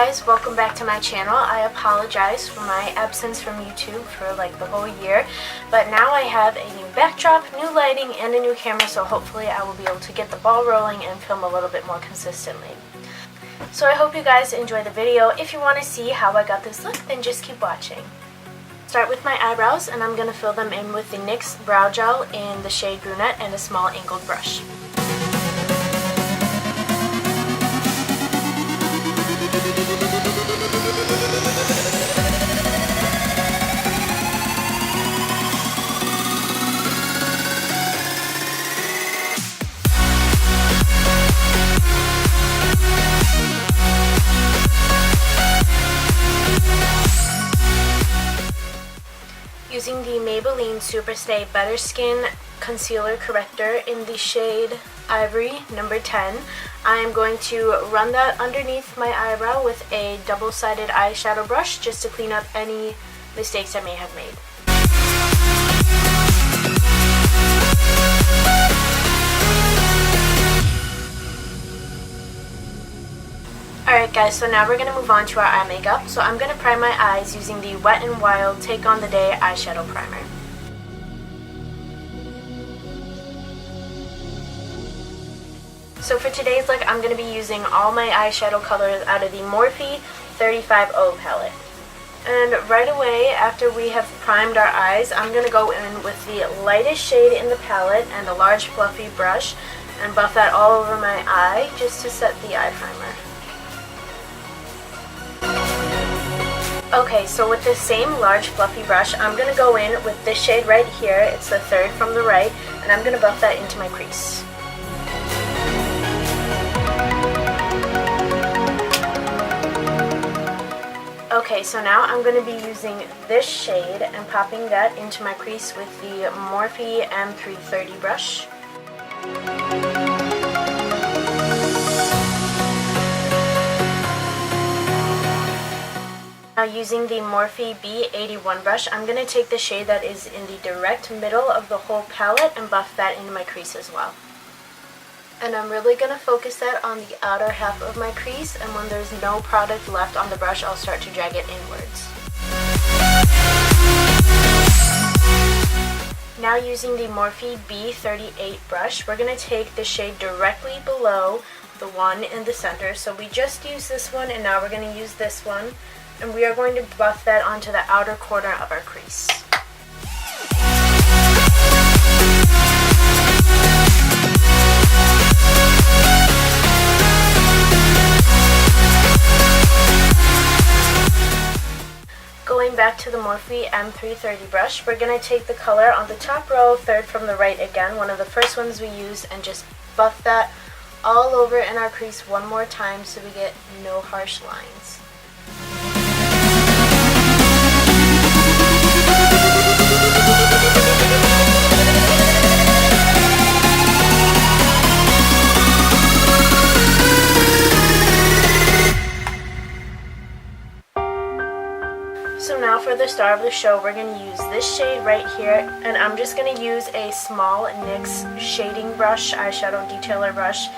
guys, welcome back to my channel. I apologize for my absence from YouTube for like the whole year, but now I have a new backdrop, new lighting, and a new camera, so hopefully I will be able to get the ball rolling and film a little bit more consistently. So I hope you guys enjoy the video. If you want to see how I got this look, then just keep watching. Start with my eyebrows, and I'm going to fill them in with the NYX Brow Gel in the shade Brunette and a small angled brush. Using the Maybelline Superstay Better Skin Concealer Corrector in the shade Ivory, number 10, I am going to run that underneath my eyebrow with a double-sided eyeshadow brush just to clean up any mistakes I may have made. Alright guys, so now we're going to move on to our eye makeup. So I'm going to prime my eyes using the Wet n Wild Take on the Day eyeshadow primer. So for today's look, I'm going to be using all my eyeshadow colors out of the Morphe 35O palette. And right away, after we have primed our eyes, I'm going to go in with the lightest shade in the palette and a large fluffy brush and buff that all over my eye just to set the eye primer. Okay, so with this same large fluffy brush, I'm going to go in with this shade right here. It's the third from the right, and I'm going to buff that into my crease. Okay, so now I'm going to be using this shade and popping that into my crease with the Morphe M330 brush. Now using the Morphe B81 brush, I'm going to take the shade that is in the direct middle of the whole palette and buff that into my crease as well. And I'm really going to focus that on the outer half of my crease, and when there's no product left on the brush, I'll start to drag it inwards. Now using the Morphe B38 brush, we're going to take the shade directly below the one in the center. So we just used this one, and now we're going to use this one. And we are going to buff that onto the outer corner of our crease. Going back to the Morphe M330 brush, we're going to take the color on the top row, third from the right again, one of the first ones we used, and just buff that all over in our crease one more time so we get no harsh lines. So now for the star of the show, we're going to use this shade right here, and I'm just going to use a small NYX shading brush, eyeshadow detailer brush,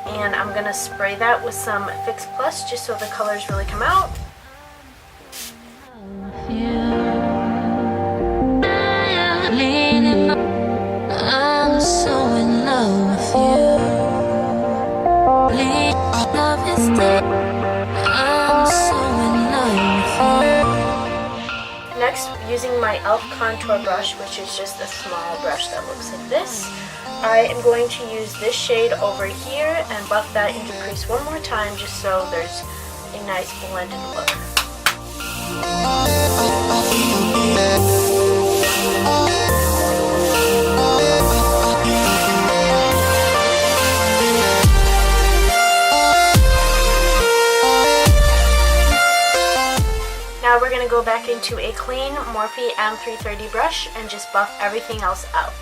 and I'm going to spray that with some Fix Plus just so the colors really come out. I'm so in love with you. Love is dead. I'm so in love with you. Next, using my e.l.f. contour brush, which is just a small brush that looks like this, I am going to use this shade over here and buff that into the crease one more time just so there's a nice blended look. Now we're going to go back into a clean Morphe M330 brush and just buff everything else out.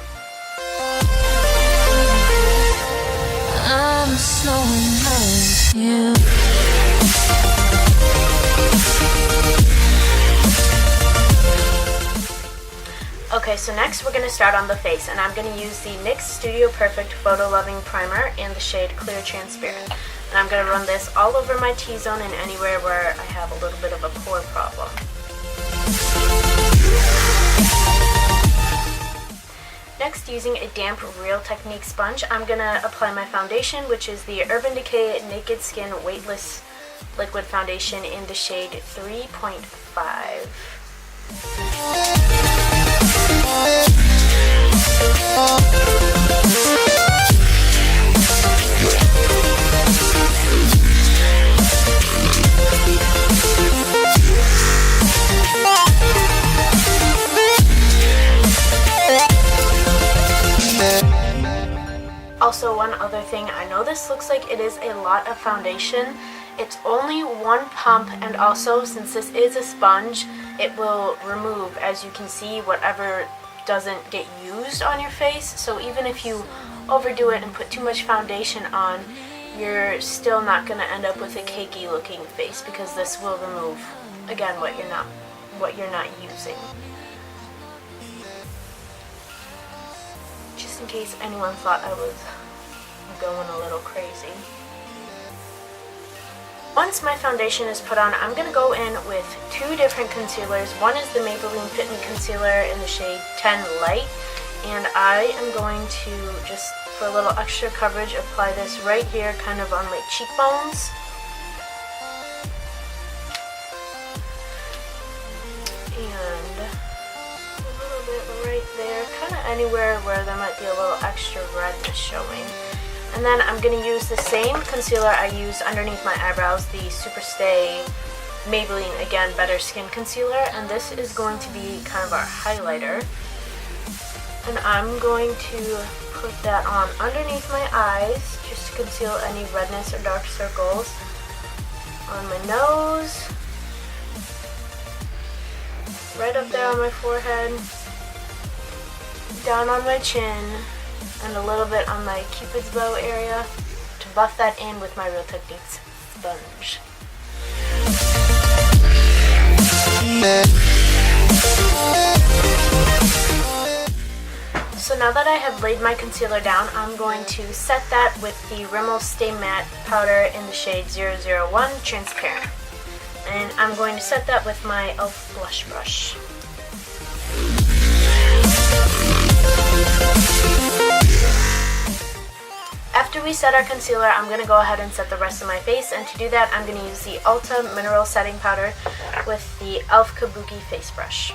I'm so in love with you. Okay, so next we're going to start on the face, and I'm going to use the NYX Studio Perfect Photo Loving Primer in the shade Clear Transparent. And I'm going to run this all over my T-zone and anywhere where I have a little bit of a pore problem. Next, using a damp Real Technique sponge, I'm going to apply my foundation, which is the Urban Decay Naked Skin Weightless Liquid Foundation in the shade 3.5. Also, one other thing, I know this looks like it is a lot of foundation. It's only one pump, and also since this is a sponge, it will remove, as you can see, whatever doesn't get used on your face. So even if you overdo it and put too much foundation on, you're still not going to end up with a cakey looking face, because this will remove, again, what you're not using. Just in case anyone thought I was going a little crazy. Once my foundation is put on, I'm going to go in with two different concealers. One is the Maybelline Fit Me Concealer in the shade 10 Light, and I am going to, just for a little extra coverage, apply this right here, kind of on my cheekbones. And a little bit right there, kind of anywhere where there might be a little extra redness showing. And then I'm going to use the same concealer I used underneath my eyebrows, the Superstay Maybelline, again, Better Skin Concealer. And this is going to be kind of our highlighter. And I'm going to put that on underneath my eyes, just to conceal any redness or dark circles. On my nose. Right up there on my forehead. Down on my chin. And a little bit on my Cupid's bow area to buff that in with my Real Techniques sponge. So now that I have laid my concealer down, I'm going to set that with the Rimmel Stay Matte powder in the shade 001 Transparent. And I'm going to set that with my e.l.f. blush brush. After we set our concealer, I'm going to go ahead and set the rest of my face, and to do that I'm going to use the Ulta Mineral Setting Powder with the e.l.f. Kabuki Face Brush.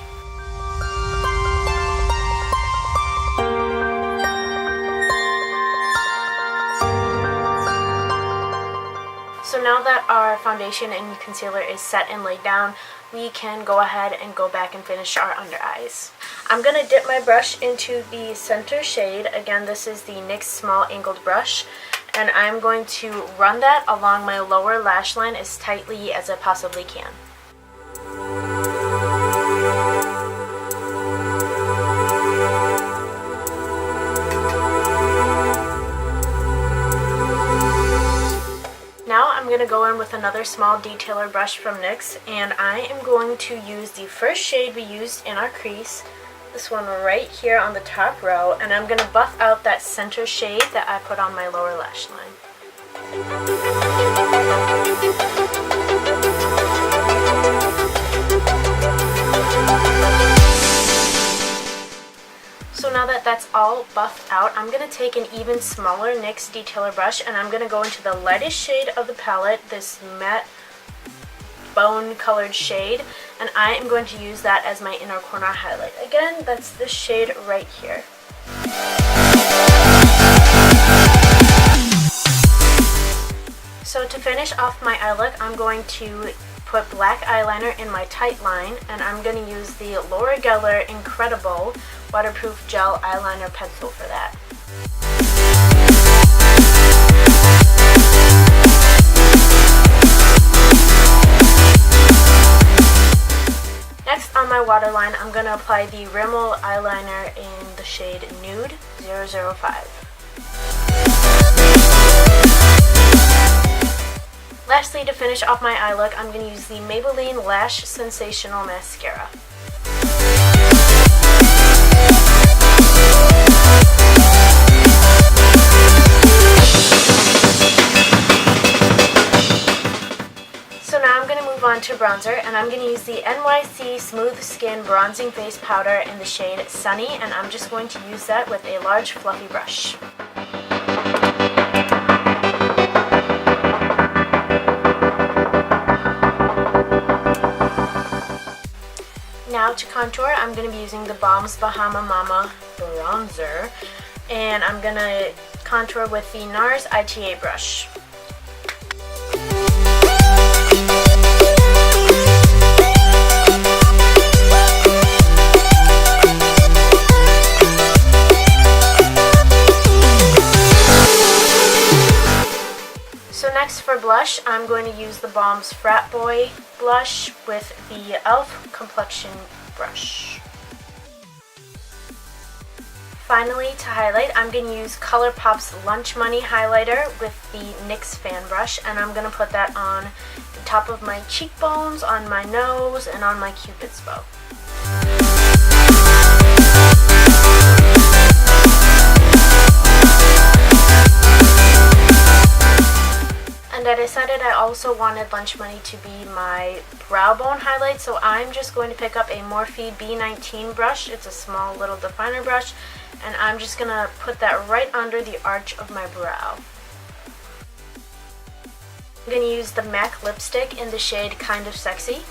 So now that our foundation and concealer is set and laid down, we can go ahead and go back and finish our under eyes. I'm going to dip my brush into the center shade. Again, this is the NYX Small Angled Brush. And I'm going to run that along my lower lash line as tightly as I possibly can. Now I'm going to go in with another small detailer brush from NYX, and I am going to use the first shade we used in our crease, this one right here on the top row, and I'm going to buff out that center shade that I put on my lower lash line. So now that that's all buffed out, I'm going to take an even smaller NYX detailer brush, and I'm going to go into the lightest shade of the palette, this matte bone colored shade, and I am going to use that as my inner corner highlight. Again, that's this shade right here. So to finish off my eye look, I'm going to put black eyeliner in my tight line, and I'm going to use the Laura Geller Incredible Waterproof Gel Eyeliner Pencil for that. Next on my waterline, I'm going to apply the Rimmel eyeliner in the shade Nude 005. Lastly, to finish off my eye look, I'm going to use the Maybelline Lash Sensational Mascara. bronzer, and I'm going to use the NYC Smooth Skin Bronzing Face Powder in the shade Sunny, and I'm just going to use that with a large fluffy brush. Now to contour, I'm going to be using the Balm's Bahama Mama bronzer, and I'm going to contour with the NARS ITA brush. So next for blush, I'm going to use the Balm's Frat Boy blush with the e.l.f. complexion brush. Finally, to highlight, I'm going to use ColourPop's Lunch Money highlighter with the NYX fan brush, and I'm going to put that on the top of my cheekbones, on my nose, and on my Cupid's bow. And I decided I also wanted Lunch Money to be my brow bone highlight, so I'm just going to pick up a Morphe B19 brush. It's a small little definer brush, and I'm just going to put that right under the arch of my brow. I'm going to use the MAC lipstick in the shade Kind of Sexy.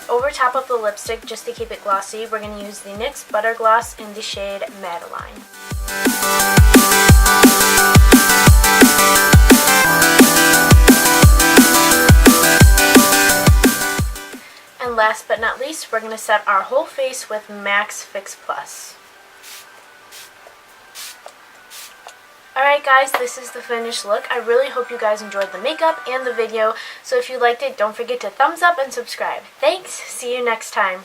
Over top of the lipstick, just to keep it glossy, we're going to use the NYX Butter Gloss in the shade Maybelline. And last but not least, we're going to set our whole face with MAC's Fix Plus. Alright guys, this is the finished look. I really hope you guys enjoyed the makeup and the video. So if you liked it, don't forget to thumbs up and subscribe. Thanks! See you next time.